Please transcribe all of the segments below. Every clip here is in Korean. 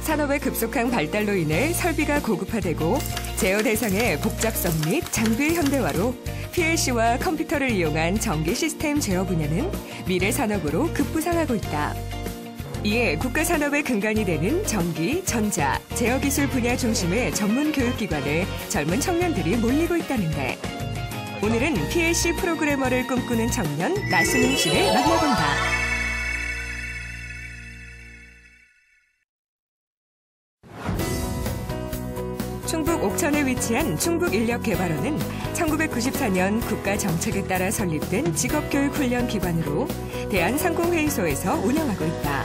산업의 급속한 발달로 인해 설비가 고급화되고 제어 대상의 복잡성 및 장비의 현대화로 PLC와 컴퓨터를 이용한 전기 시스템 제어 분야는 미래 산업으로 급부상하고 있다. 이에 국가 산업의 근간이 되는 전기, 전자, 제어 기술 분야 중심의 전문 교육기관에 젊은 청년들이 몰리고 있다는데 오늘은 PLC 프로그래머를 꿈꾸는 청년 나순웅 씨를 만나본다. 충북 옥천에 위치한 충북인력개발원은 1994년 국가 정책에 따라 설립된 직업교육훈련기관으로 대한상공회의소에서 운영하고 있다.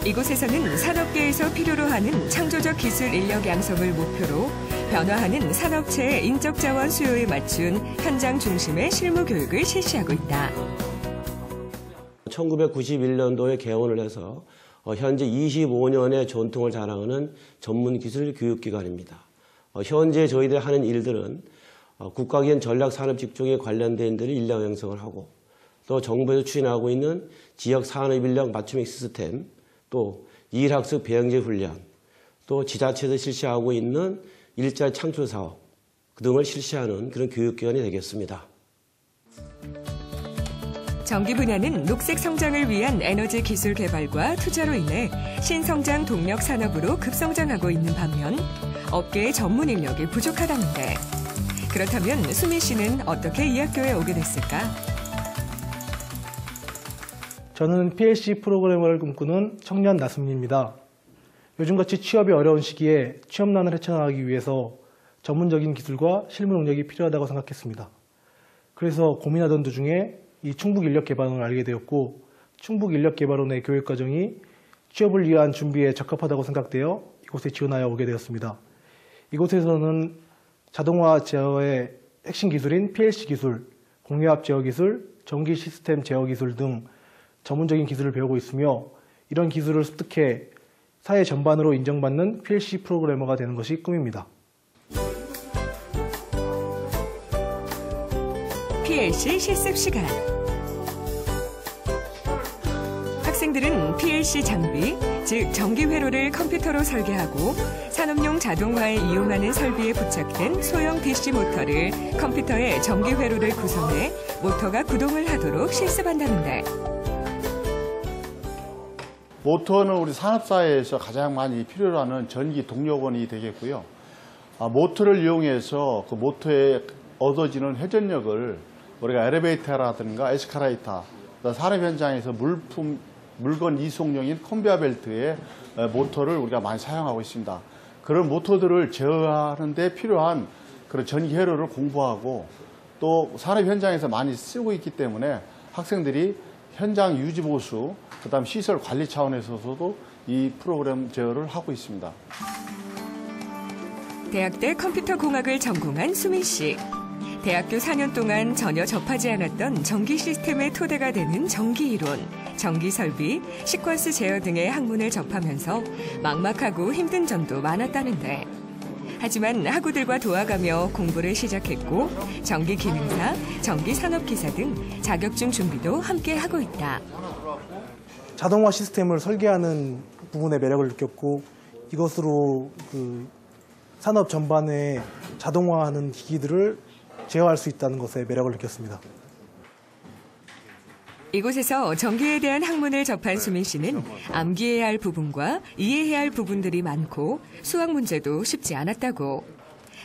이곳에서는 산업계에서 필요로 하는 창조적 기술 인력 양성을 목표로 변화하는 산업체의 인적자원 수요에 맞춘 현장 중심의 실무 교육을 실시하고 있다. 1991년도에 개원을 해서 현재 25년의 전통을 자랑하는 전문기술 교육기관입니다. 현재 저희들이 하는 일들은 국가기관 전략산업직종에 관련된 일들을 인력 양성을 하고 또 정부에서 추진하고 있는 지역산업인력 맞춤형 시스템, 또 일학습 배영제 훈련, 또 지자체에서 실시하고 있는 일자리 창출 사업 등을 실시하는 그런 교육기관이 되겠습니다. 전기 분야는 녹색 성장을 위한 에너지 기술 개발과 투자로 인해 신성장 동력 산업으로 급성장하고 있는 반면 업계의 전문 인력이 부족하다는데 그렇다면 수민 씨는 어떻게 이 학교에 오게 됐을까? 저는 PLC 프로그래머를 꿈꾸는 청년 나순웅입니다. 요즘같이 취업이 어려운 시기에 취업난을 헤쳐나가기 위해서 전문적인 기술과 실무 능력이 필요하다고 생각했습니다. 그래서 고민하던 도중에 이 충북인력개발원을 알게 되었고 충북인력개발원의 교육과정이 취업을 위한 준비에 적합하다고 생각되어 이곳에 지원하여 오게 되었습니다. 이곳에서는 자동화 제어의 핵심 기술인 PLC 기술, 공유압 제어 기술, 전기 시스템 제어 기술 등 전문적인 기술을 배우고 있으며 이런 기술을 습득해 사회 전반으로 인정받는 PLC 프로그래머가 되는 것이 꿈입니다. PLC 실습 시간. 학생들은 PLC 장비, 즉 전기 회로를 컴퓨터로 설계하고 산업용 자동화에 이용하는 설비에 부착된 소형 DC 모터를 컴퓨터에 전기 회로를 구성해 모터가 구동을 하도록 실습한다는데 모터는 우리 산업사회에서 가장 많이 필요로 하는 전기 동력원이 되겠고요. 모터를 이용해서 그 모터에 얻어지는 회전력을 우리가 엘리베이터라든가 에스컬레이터, 산업 현장에서 물건 이송용인 컨베이어 벨트의 모터를 우리가 많이 사용하고 있습니다. 그런 모터들을 제어하는 데 필요한 그런 전기 회로를 공부하고 또 산업 현장에서 많이 쓰고 있기 때문에 학생들이 현장 유지 보수, 그다음 시설 관리 차원에서도 이 프로그램 제어를 하고 있습니다. 대학때 컴퓨터 공학을 전공한 수민 씨. 대학교 4년 동안 전혀 접하지 않았던 전기 시스템의 토대가 되는 전기 이론, 전기 설비, 시퀀스 제어 등의 학문을 접하면서 막막하고 힘든 점도 많았다는데 하지만 학우들과 도와가며 공부를 시작했고 전기 기능사, 전기 산업기사 등 자격증 준비도 함께 하고 있다. 자동화 시스템을 설계하는 부분에 매력을 느꼈고 이것으로 산업 전반에 자동화하는 기기들을 제어할 수 있다는 것에 매력을 느꼈습니다. 이곳에서 전기에 대한 학문을 접한 수민 씨는 암기해야 할 부분과 이해해야 할 부분들이 많고 수학 문제도 쉽지 않았다고.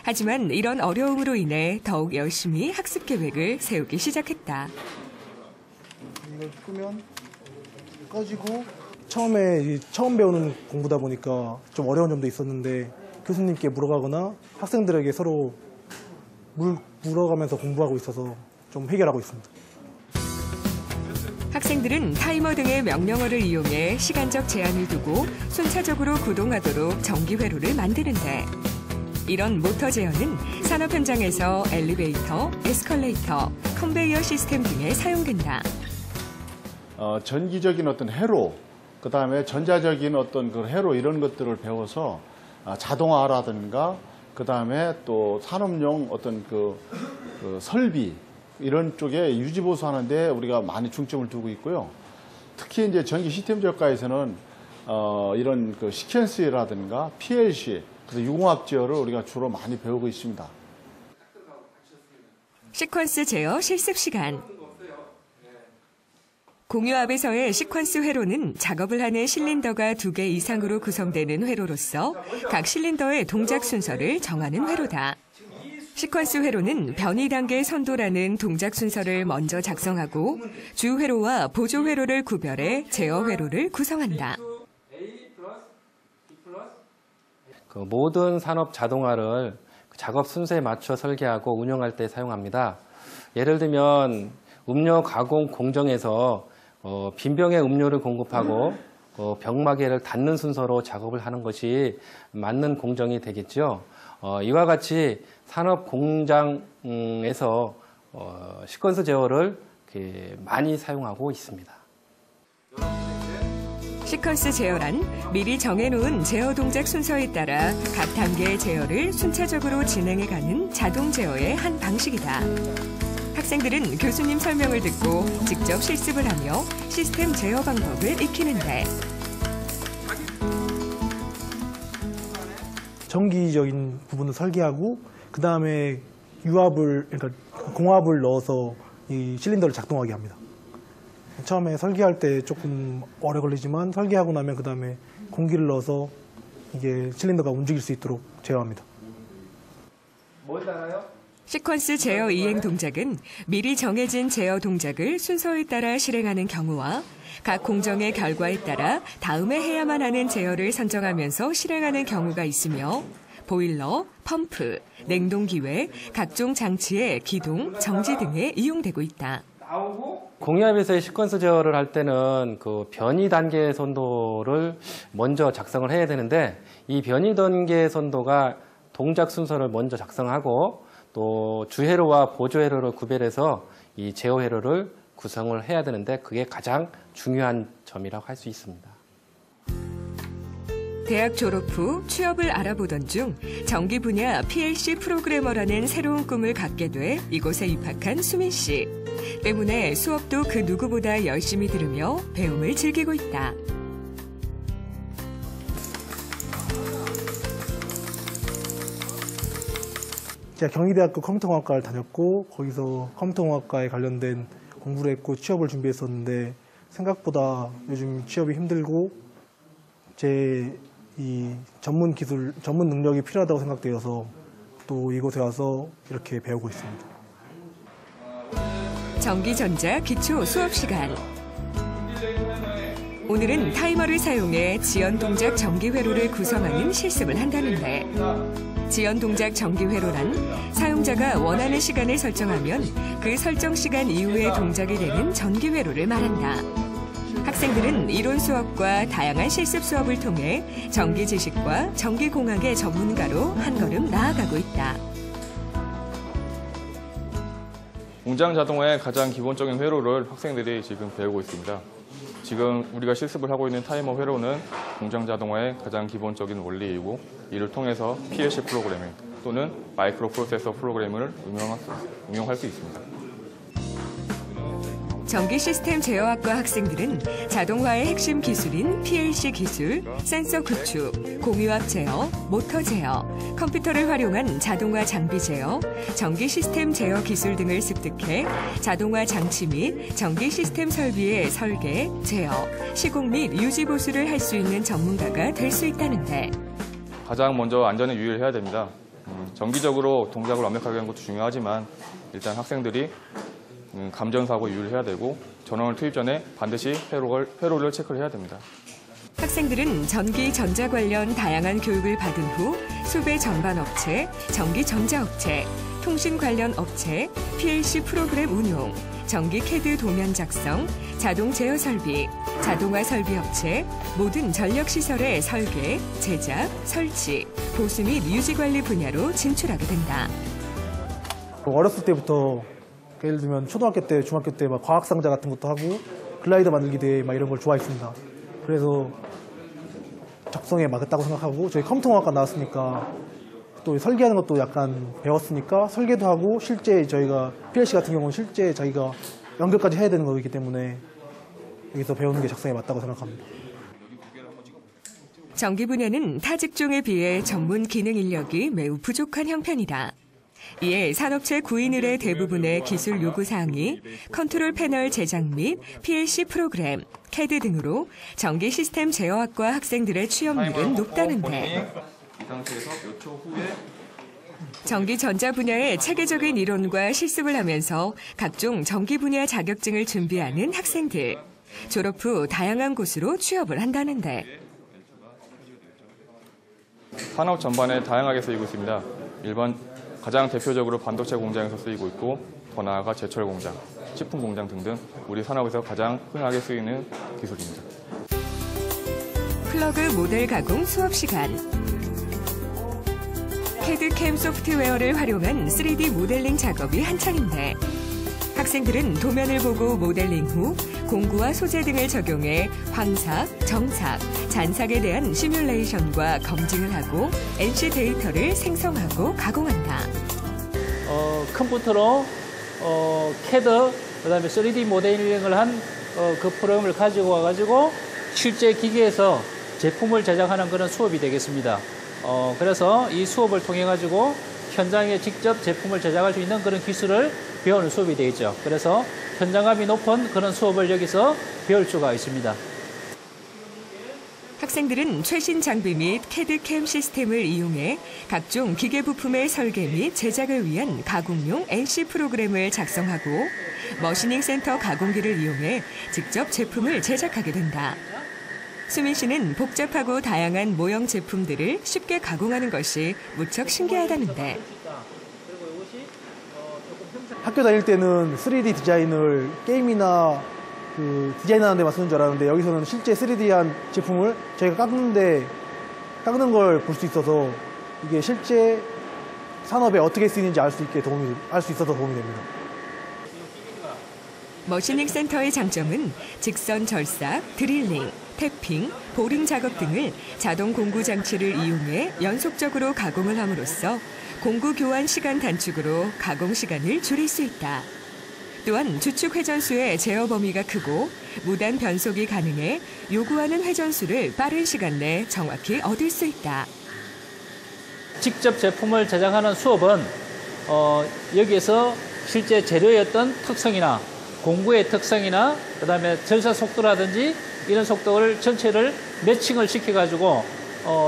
하지만 이런 어려움으로 인해 더욱 열심히 학습 계획을 세우기 시작했다. 이걸 끄면 꺼지고 처음 배우는 공부다 보니까 좀 어려운 점도 있었는데 교수님께 물어가거나 학생들에게 서로 물어가면서 공부하고 있어서 좀 해결하고 있습니다. 학생들은 타이머 등의 명령어를 이용해 시간적 제한을 두고 순차적으로 구동하도록 전기 회로를 만드는데 이런 모터 제어는 산업 현장에서 엘리베이터, 에스컬레이터, 컨베이어 시스템 등에 사용된다. 전기적인 어떤 회로, 그 다음에 전자적인 어떤 그 회로 이런 것들을 배워서 자동화라든가 그 다음에 또 산업용 어떤 그 설비 이런 쪽에 유지보수하는데 우리가 많이 중점을 두고 있고요. 특히 이제 전기 시스템 저가에서는 이런 그 시퀀스라든가 PLC, 그래서 유공학 제어를 우리가 주로 많이 배우고 있습니다. 시퀀스 제어 실습 시간. 공유압에서의 시퀀스 회로는 작업을 하는 실린더가 2개 이상으로 구성되는 회로로서 각 실린더의 동작 순서를 정하는 회로다. 시퀀스 회로는 변이 단계 선도라는 동작 순서를 먼저 작성하고 주 회로와 보조 회로를 구별해 제어 회로를 구성한다. 그 모든 산업 자동화를 작업 순서에 맞춰 설계하고 운영할 때 사용합니다. 예를 들면 음료 가공 공정에서 빈병에 음료를 공급하고 병마개를 닫는 순서로 작업을 하는 것이 맞는 공정이 되겠죠. 이와 같이 산업 공장에서 시퀀스 제어를 많이 사용하고 있습니다. 시퀀스 제어란 미리 정해놓은 제어 동작 순서에 따라 각 단계의 제어를 순차적으로 진행해가는 자동 제어의 한 방식이다. 학생들은 교수님 설명을 듣고 직접 실습을 하며 시스템 제어 방법을 익히는데 전기적인 부분을 설계하고 그 다음에 유압을 그러니까 공압을 넣어서 이 실린더를 작동하게 합니다. 처음에 설계할 때 조금 오래 걸리지만 설계하고 나면 그 다음에 공기를 넣어서 이게 실린더가 움직일 수 있도록 제어합니다. 뭘 알아요? 시퀀스 제어 이행 동작은 미리 정해진 제어 동작을 순서에 따라 실행하는 경우와 각 공정의 결과에 따라 다음에 해야만 하는 제어를 선정하면서 실행하는 경우가 있으며 보일러, 펌프, 냉동기외, 각종 장치의 기동, 정지 등에 이용되고 있다. 공유압에서의 시퀀스 제어를 할 때는 그 변이 단계 선도를 먼저 작성을 해야 되는데 이 변이 단계 선도가 동작 순서를 먼저 작성하고 또 주회로와 보조회로를 구별해서 이 제어 회로를 구성을 해야 되는데 그게 가장 중요한 점이라고 할 수 있습니다. 대학 졸업 후 취업을 알아보던 중 전기 분야 PLC 프로그래머라는 새로운 꿈을 갖게 돼 이곳에 입학한 수민 씨. 때문에 수업도 그 누구보다 열심히 들으며 배움을 즐기고 있다. 제가 경희대학교 컴퓨터공학과를 다녔고 거기서 컴퓨터공학과에 관련된 공부를 했고 취업을 준비했었는데 생각보다 요즘 취업이 힘들고 제 이 전문 기술, 전문 능력이 필요하다고 생각되어서 또 이곳에 와서 이렇게 배우고 있습니다. 전기전자 기초 수업 시간. 오늘은 타이머를 사용해 지연 동작 전기 회로를 구성하는 실습을 한다는데 지연 동작 전기 회로란 사용자가 원하는 시간을 설정하면 그 설정 시간 이후에 동작이 되는 전기 회로를 말한다. 학생들은 이론 수업과 다양한 실습 수업을 통해 전기 지식과 전기공학의 전문가로 한 걸음 나아가고 있다. 공장 자동화의 가장 기본적인 회로를 학생들이 지금 배우고 있습니다. 지금 우리가 실습을 하고 있는 타이머 회로는 공장 자동화의 가장 기본적인 원리이고 이를 통해서 PLC 프로그래밍 또는 마이크로 프로세서 프로그래밍을 응용할 수 있습니다. 전기 시스템 제어학과 학생들은 자동화의 핵심 기술인 PLC 기술, 센서 구축, 공유압 제어, 모터 제어, 컴퓨터를 활용한 자동화 장비 제어, 전기 시스템 제어 기술 등을 습득해 자동화 장치 및 전기 시스템 설비의 설계, 제어, 시공 및 유지 보수를 할 수 있는 전문가가 될 수 있다는데 가장 먼저 안전에 유의를 해야 됩니다. 정기적으로 동작을 완벽하게 하는 것도 중요하지만 일단 학생들이 감전사고 유의를 해야 되고 전원을 투입 전에 반드시 회로를 체크를 해야 됩니다. 학생들은 전기 전자 관련 다양한 교육을 받은 후 수배 전반 업체, 전기 전자 업체, 통신 관련 업체, PLC 프로그램 운용, 전기 캐드 도면 작성, 자동 제어 설비, 자동화 설비 업체, 모든 전력 시설의 설계, 제작, 설치, 보수 및 유지 관리 분야로 진출하게 된다. 어렸을 때부터 예를 들면 초등학교 때, 중학교 때 막 과학 상자 같은 것도 하고 글라이더 만들기 대회 막 이런 걸 좋아했습니다. 그래서 적성에 맞았다고 생각하고 저희 컴퓨터공학과 나왔으니까 또 설계하는 것도 약간 배웠으니까 설계도 하고 실제 저희가 PLC 같은 경우는 실제 저희가 연결까지 해야 되는 거기 때문에 여기서 배우는 게 적성에 맞다고 생각합니다. 전기 분야는 타 직종에 비해 전문 기능 인력이 매우 부족한 형편이다. 이에 산업체 구인을의 대부분의 기술 요구사항이 컨트롤 패널 제작 및 PLC 프로그램, CAD 등으로 전기 시스템 제어학과 학생들의 취업률은 높다는데 이 상태에서 몇 초 후에 전기 전자 분야의 체계적인 이론과 실습을 하면서 각종 전기 분야 자격증을 준비하는 학생들. 졸업 후 다양한 곳으로 취업을 한다는데 산업 전반에 다양하게 쓰이고 있습니다. 가장 대표적으로 반도체 공장에서 쓰이고 있고 더 나아가 제철 공장, 식품 공장 등등 우리 산업에서 가장 흔하게 쓰이는 기술입니다. 플러그 모델 가공 수업 시간. CAD/CAM 소프트웨어를 활용한 3D 모델링 작업이 한창인데 학생들은 도면을 보고 모델링 후 공구와 소재 등을 적용해 황삭, 정삭, 잔삭에 대한 시뮬레이션과 검증을 하고 NC 데이터를 생성하고 가공한다. 컴퓨터로 CAD, 그다음에 3D 모델링을 한 그 프로그램을 가지고 와가지고 실제 기계에서 제품을 제작하는 그런 수업이 되겠습니다. 그래서 이 수업을 통해 가지고 현장에 직접 제품을 제작할 수 있는 그런 기술을 배우는 수업이 되겠죠. 그래서 현장감이 높은 그런 수업을 여기서 배울 수가 있습니다. 학생들은 최신 장비 및 CAD/CAM 시스템을 이용해 각종 기계 부품의 설계 및 제작을 위한 가공용 NC 프로그램을 작성하고 머시닝 센터 가공기를 이용해 직접 제품을 제작하게 된다. 수민 씨는 복잡하고 다양한 모형 제품들을 쉽게 가공하는 것이 무척 신기하다는데 학교 다닐 때는 3D 디자인을 게임이나 디자인하는 데만 쓰는 줄 알았는데 여기서는 실제 3D한 제품을 저희가 깎는 걸 볼 수 있어서 이게 실제 산업에 어떻게 쓰이는지 알 수 있어서 도움이 됩니다. 머시닝 센터의 장점은 직선 절삭, 드릴링, 태핑, 보링 작업 등을 자동 공구 장치를 이용해 연속적으로 가공을 함으로써 공구 교환 시간 단축으로 가공 시간을 줄일 수 있다. 또한 주축 회전수의 제어 범위가 크고 무단 변속이 가능해 요구하는 회전수를 빠른 시간 내에 정확히 얻을 수 있다. 직접 제품을 제작하는 수업은 여기에서 실제 재료의 어떤 특성이나 공구의 특성이나 그다음에 절삭 속도라든지 이런 속도를 전체를 매칭을 시켜가지고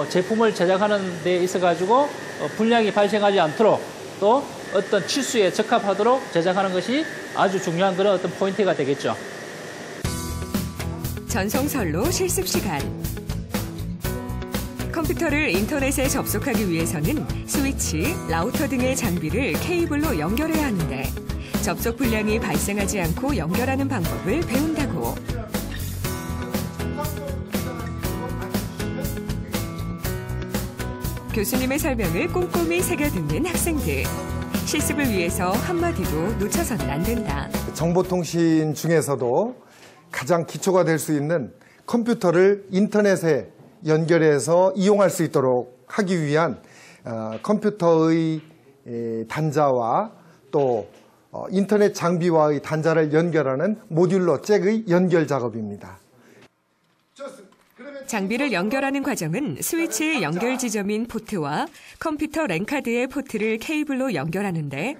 제품을 제작하는 데 있어가지고 불량이 발생하지 않도록 또 어떤 치수에 적합하도록 제작하는 것이 아주 중요한 그런 어떤 포인트가 되겠죠. 전송선로 실습 시간. 컴퓨터를 인터넷에 접속하기 위해서는 스위치, 라우터 등의 장비를 케이블로 연결해야 하는데 접속 불량이 발생하지 않고 연결하는 방법을 배운다고. 교수님의 설명을 꼼꼼히 새겨듣는 학생들. 실습을 위해서 한마디도 놓쳐서는 안 된다. 정보통신 중에서도 가장 기초가 될 수 있는 컴퓨터를 인터넷에 연결해서 이용할 수 있도록 하기 위한 컴퓨터의 단자와 또 인터넷 장비와의 단자를 연결하는 모듈러 잭의 연결 작업입니다. 장비를 연결하는 과정은 스위치의 연결 지점인 포트와 컴퓨터 랜카드의 포트를 케이블로 연결하는데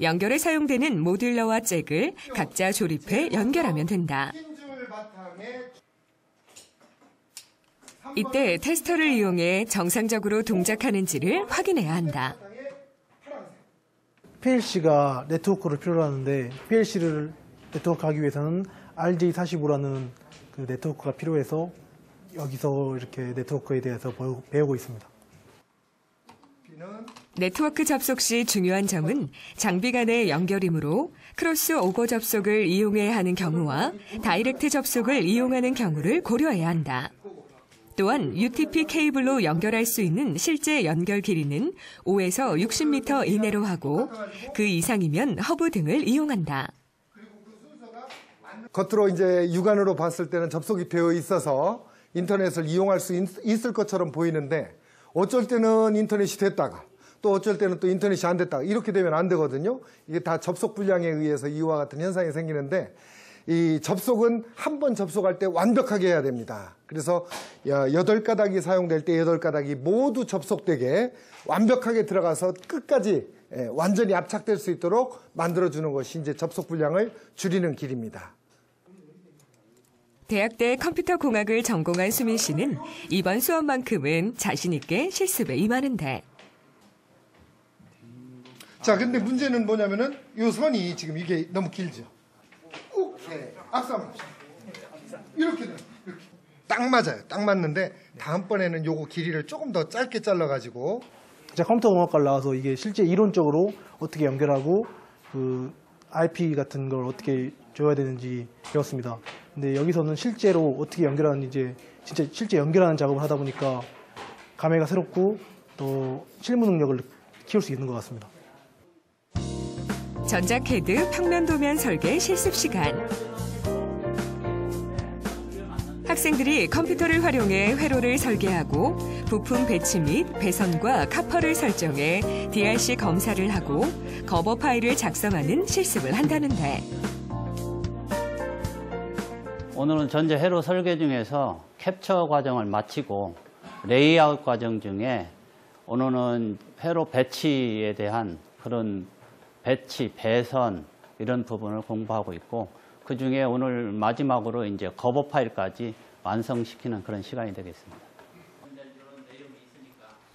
연결에 사용되는 모듈러와 잭을 각자 조립해 연결하면 된다. 이때 테스터를 이용해 정상적으로 동작하는지를 확인해야 한다. PLC가 네트워크를 필요로 하는데 PLC를 네트워크하기 위해서는 RJ45라는 그 네트워크가 필요해서 여기서 이렇게 네트워크에 대해서 배우고 있습니다. 네트워크 접속 시 중요한 점은 장비 간의 연결이므로 크로스 오버 접속을 이용해야 하는 경우와 다이렉트 접속을 이용하는 경우를 고려해야 한다. 또한 UTP 케이블로 연결할 수 있는 실제 연결 길이는 5에서 60m 이내로 하고 그 이상이면 허브 등을 이용한다. 겉으로 이제 육안으로 봤을 때는 접속이 되어 있어서 인터넷을 이용할 수 있을 것처럼 보이는데 어쩔 때는 인터넷이 됐다가 또 어쩔 때는 또 인터넷이 안 됐다가 이렇게 되면 안 되거든요. 이게 다 접속 불량에 의해서 이와 같은 현상이 생기는데 이 접속은 한 번 접속할 때 완벽하게 해야 됩니다. 그래서 8가닥이 사용될 때 8가닥이 모두 접속되게 완벽하게 들어가서 끝까지 완전히 압착될 수 있도록 만들어주는 것이 이제 접속 분량을 줄이는 길입니다. 대학대 컴퓨터공학을 전공한 수민 씨는 이번 수업만큼은 자신 있게 실습에 임하는데. 자, 근데 문제는 뭐냐면은 이 선이 지금 이게 너무 길죠. 오케이. 악수 한번 합시다. 이렇게 딱 맞아요. 딱 맞는데 다음번에는 요거 길이를 조금 더 짧게 잘라가지고. 제가 컴퓨터공학과를 나와서 이게 실제 이론적으로 어떻게 연결하고 그 IP 같은 걸 어떻게 줘야 되는지 배웠습니다. 근데 여기서는 실제로 어떻게 연결하는지 이제 진짜 실제 연결하는 작업을 하다 보니까 감회가 새롭고 또 실무 능력을 키울 수 있는 것 같습니다. 전자캐드 평면도면 설계 실습 시간. 학생들이 컴퓨터를 활용해 회로를 설계하고 부품 배치 및 배선과 카퍼를 설정해 DRC 검사를 하고 거버 파일을 작성하는 실습을 한다는데. 오늘은 전자 회로 설계 중에서 캡처 과정을 마치고 레이아웃 과정 중에 오늘은 회로 배치에 대한 그런 배치, 배선 이런 부분을 공부하고 있고 그중에 오늘 마지막으로 이제 거버 파일까지 완성시키는 그런 시간이 되겠습니다.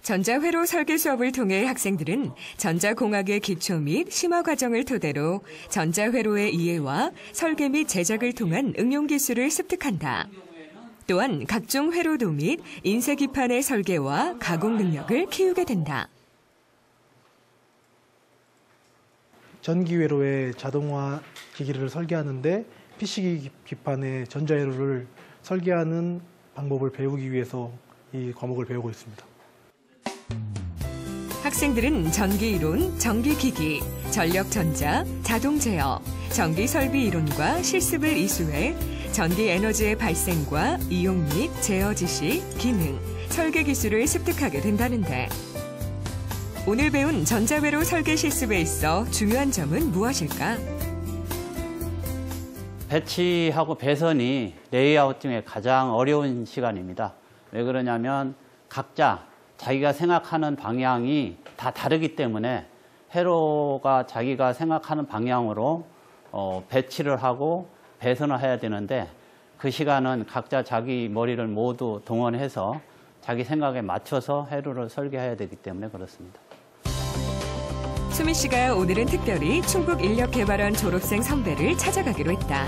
전자회로 설계 수업을 통해 학생들은 전자공학의 기초 및 심화 과정을 토대로 전자회로의 이해와 설계 및 제작을 통한 응용 기술을 습득한다. 또한 각종 회로도 및 인쇄 기판의 설계와 가공 능력을 키우게 된다. 전기회로의 자동화 기기를 설계하는데 PC 기판의 전자회로를 설계하는 방법을 배우기 위해서 이 과목을 배우고 있습니다. 학생들은 전기이론, 전기기기, 전력전자, 자동제어, 전기설비 이론과 실습을 이수해 전기에너지의 발생과 이용 및 제어 지시, 기능, 설계 기술을 습득하게 된다는데 오늘 배운 전자회로 설계 실습에 있어 중요한 점은 무엇일까? 배치하고 배선이 레이아웃 중에 가장 어려운 시간입니다. 왜 그러냐면 각자 자기가 생각하는 방향이 다 다르기 때문에 회로가 자기가 생각하는 방향으로 배치를 하고 배선을 해야 되는데 그 시간은 각자 자기 머리를 모두 동원해서 자기 생각에 맞춰서 회로를 설계해야 되기 때문에 그렇습니다. 수민 씨가 오늘은 특별히 충북인력개발원 졸업생 선배를 찾아가기로 했다.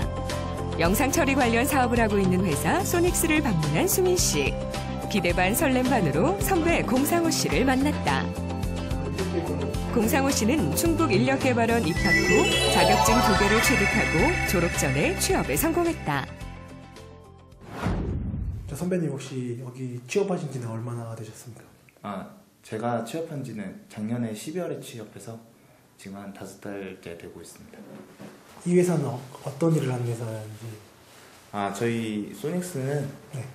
영상 처리 관련 사업을 하고 있는 회사 소닉스를 방문한 수민 씨. 기대 반 설렘 반으로 선배 공상호 씨를 만났다. 공상호 씨는 충북인력개발원 입학 후 자격증 2개를 취득하고 졸업 전에 취업에 성공했다. 선배님 혹시 여기 취업하신 지는 얼마나 되셨습니까? 제가 취업한 지는 작년에 12월에 취업해서 지금 한 5달째 되고 있습니다. 이 회사는 어떤 일을 하는 회사인지? 저희 소닉스는 네.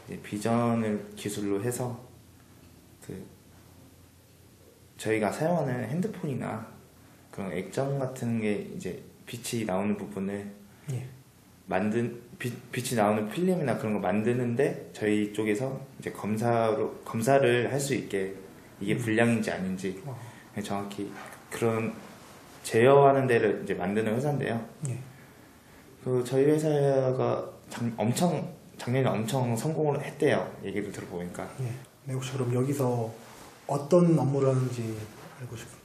이제 비전을 기술로 해서 저희가 사용하는 핸드폰이나 그런 액정 같은 게 이제 빛이 나오는 부분을 예. 빛이 나오는 필름이나 그런 거 만드는데 저희 쪽에서 이제 검사를 할 수 있게 이게 불량인지 아닌지 정확히 그런 제어하는 데를 이제 만드는 회사인데요. 예. 저희 회사가 작년에 엄청 성공을 했대요. 얘기를 들어보니까. 예. 네, 혹시 그럼 여기서 어떤 업무를 하는지 알고 싶어요.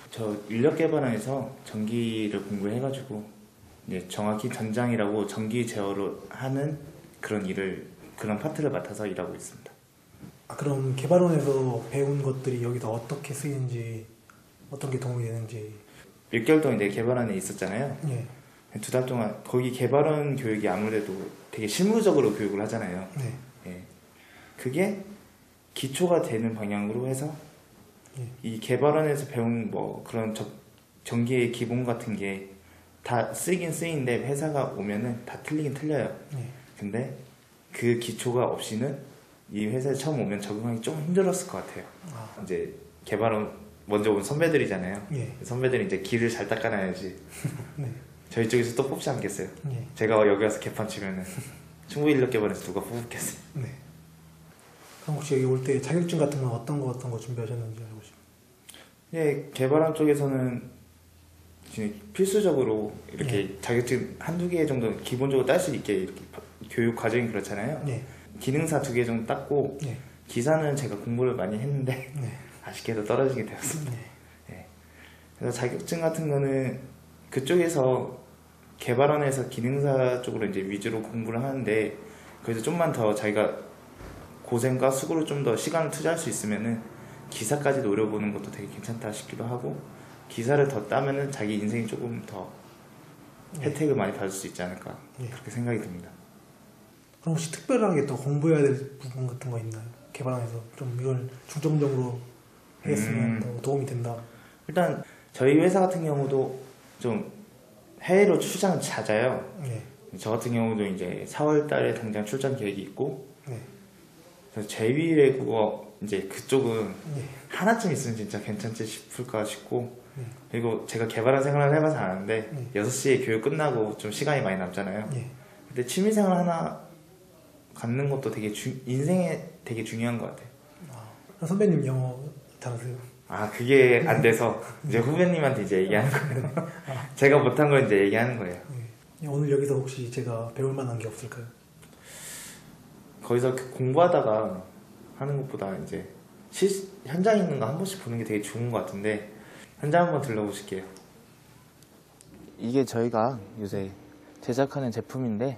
저 인력개발원에서 전기를 공부해가지고 이제 정확히 전장이라고 전기 제어를 하는 그런 파트를 맡아서 일하고 있습니다. 그럼 개발원에서 배운 것들이 여기서 어떻게 쓰이는지, 어떤 게 도움이 되는지. 몇 개월 동안 이제 개발원에 있었잖아요. 예. 2달 동안 거기 개발원 교육이 아무래도 되게 실무적으로 교육을 하잖아요. 네. 예. 그게 기초가 되는 방향으로 해서 예. 이 개발원에서 배운 뭐 그런 전기의 기본 같은 게 다 쓰이긴 쓰이는데 회사가 오면은 다 틀리긴 틀려요. 예. 근데 그 기초가 없이는 이 회사에 처음 오면 적응하기 좀 힘들었을 것 같아요. 이제 개발원 먼저 온 선배들이잖아요. 예. 선배들이 이제 길을 잘 닦아놔야지. 네. 저희 쪽에서 또 뽑지 않겠어요. 제가 여기 와서 개판 치면은 충분히 인력 개발에서 누가 뽑겠어요. 네. 그럼 혹시 여기 올 때 자격증 같은 건 어떤 거 준비하셨는지 알고 싶어요. 예, 개발한 쪽에서는 필수적으로 이렇게 자격증 한두 개 정도 기본적으로 딸 수 있게 이렇게 교육 과정이 그렇잖아요. 기능사 2개 정도 땄고 기사는 제가 공부를 많이 했는데 아쉽게도 떨어지게 되었습니다. 그래서 자격증 같은 거는 그쪽에서 개발원에서 기능사 쪽으로 이제 위주로 공부를 하는데 그래서 좀만 더 자기가 고생과 수고를 좀 더 시간을 투자할 수 있으면은 기사까지 노려보는 것도 되게 괜찮다 싶기도 하고 기사를 더 따면은 자기 인생이 조금 더 혜택을 많이 받을 수 있지 않을까 그렇게 생각이 듭니다. 그럼 혹시 특별하게 또 공부해야 될 부분 같은 거 있나요? 개발원에서 좀 이걸 중점적으로 했으면 더 도움이 된다. 일단 저희 회사 같은 경우도 좀 해외로 출장을 잦아요. 저 같은 경우도 이제 4월 달에 당장 출장 계획이 있고 그래서 제2외국어 이제 그쪽은 하나쯤 있으면 진짜 괜찮지 싶을까 싶고 그리고 제가 개발한 생활을 해봐서 아는데 6시에 교육 끝나고 좀 시간이 많이 남잖아요. 근데 취미생활 하나 갖는 것도 되게 인생에 되게 중요한 것 같아요. 선배님 영어 잘하세요? 아 그게 안 돼서 이제 후배님한테 이제 얘기하는 거예요. 제가 못한 걸 이제 얘기하는 거예요. 오늘 여기서 혹시 제가 배울 만한 게 없을까요? 거기서 공부하다가 하는 것보다 이제 현장에 있는 거 한 번씩 보는 게 되게 좋은 것 같은데 현장 한번 들러보실게요. 이게 저희가 요새 제작하는 제품인데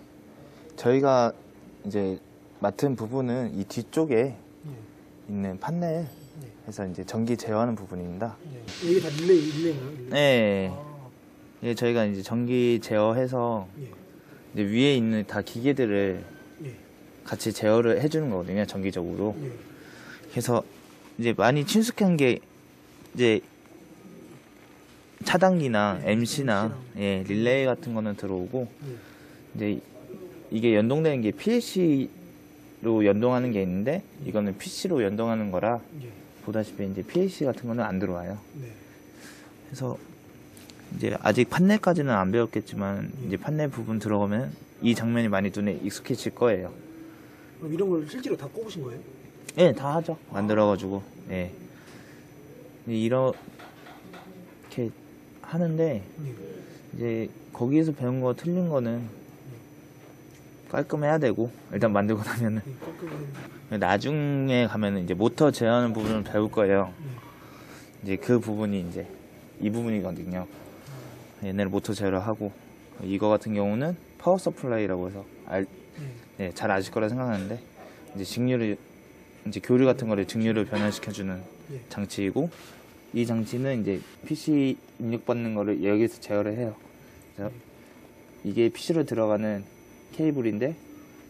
저희가 이제 맡은 부분은 이 뒤쪽에 있는 판넬 해서 이제 전기 제어하는 부분입니다. 이게 다 릴레이인가요? 네. 예, 저희가 이제 전기 제어해서 이제 위에 있는 다 기계들을 같이 제어를 해주는 거거든요, 정기적으로. 그래서 이제 많이 친숙한 게 이제 차단기나 MC나 릴레이 같은 거는 들어오고 이제 이게 연동되는 게 PLC로 연동하는 게 있는데 이거는 PC로 연동하는 거라 보다시피 이제 PLC 같은 거는 안 들어와요. 그래서 이제 아직 판넬까지는 안 배웠겠지만 이제 판넬 부분 들어가면 이 장면이 많이 눈에 익숙해질 거예요. 그럼 이런 걸 실제로 다 꼽으신 거예요? 예, 다 하죠. 만들어가지고. 예. 이렇게 하는데 이제 거기에서 배운 거 틀린 거는 깔끔해야 되고 일단 만들고 나면은 나중에 가면은 이제 모터 제어하는 부분을 배울 거예요. 이제 그 부분이 이제 이 부분이거든요. 옛날에 모터 제어를 하고 이거 같은 경우는 파워 서플라이라고 해서 잘 아실 거라 생각하는데 이제 직류를 이제 교류 같은 거를 직류를 변환시켜주는 장치이고 이 장치는 이제 PC 입력받는 거를 여기서 제어를 해요. 그래서 이게 PC로 들어가는 케이블인데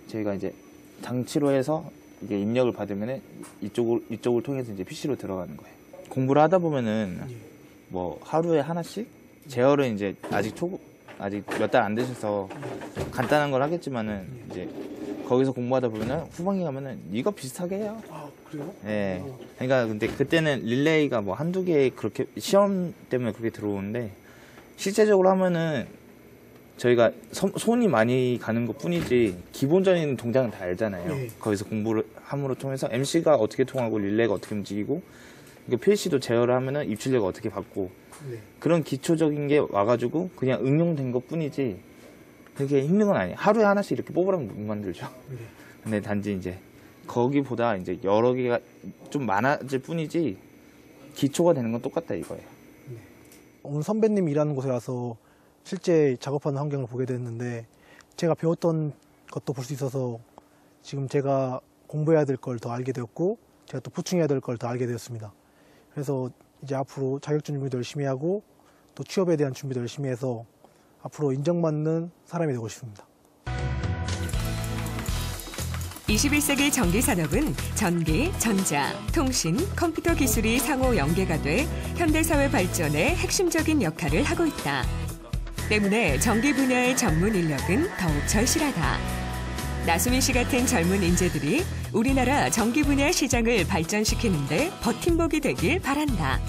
저희가 이제 장치로 해서 이게 입력을 받으면은 이쪽을 통해서 이제 PC로 들어가는 거예요. 공부를 하다 보면은 뭐 하루에 하나씩 제어를 이제 아직 몇 달 안 되셔서 간단한 걸 하겠지만은 이제 거기서 공부하다 보면은 후반기 가면은 이거 비슷하게 해요. 아, 그래요? 네. 그러니까 근데 그때는 릴레이가 뭐 한두 개 그렇게 시험 때문에 그렇게 들어오는데 실제적으로 하면은 저희가 손이 많이 가는 것 뿐이지 기본적인 동작은 다 알잖아요. 거기서 공부를 함으로 통해서 MC가 어떻게 통하고 릴레이가 어떻게 움직이고 이거 PLC도 제어를 하면은 입출력을 어떻게 받고 그런 기초적인 게 와가지고 그냥 응용된 것 뿐이지 그렇게 힘든 건 아니에요. 하루에 하나씩 이렇게 뽑으라면 못 만들죠. 근데 단지 이제 거기보다 이제 여러 개가 좀 많아질 뿐이지 기초가 되는 건 똑같다 이거예요. 오늘 선배님 일하는 곳에 와서 실제 작업하는 환경을 보게 됐는데 제가 배웠던 것도 볼 수 있어서 지금 제가 공부해야 될 걸 더 알게 되었고 제가 또 보충해야 될 걸 더 알게 되었습니다. 그래서 이제 앞으로 자격증 준비도 열심히 하고 또 취업에 대한 준비도 열심히 해서 앞으로 인정받는 사람이 되고 싶습니다. 21세기 전기산업은 전기, 전자, 통신, 컴퓨터 기술이 상호 연계가 돼 현대사회 발전에 핵심적인 역할을 하고 있다. 때문에 전기 분야의 전문 인력은 더욱 절실하다. 나수민 씨 같은 젊은 인재들이 우리나라 전기 분야 시장을 발전시키는 데 버팀목이 되길 바란다.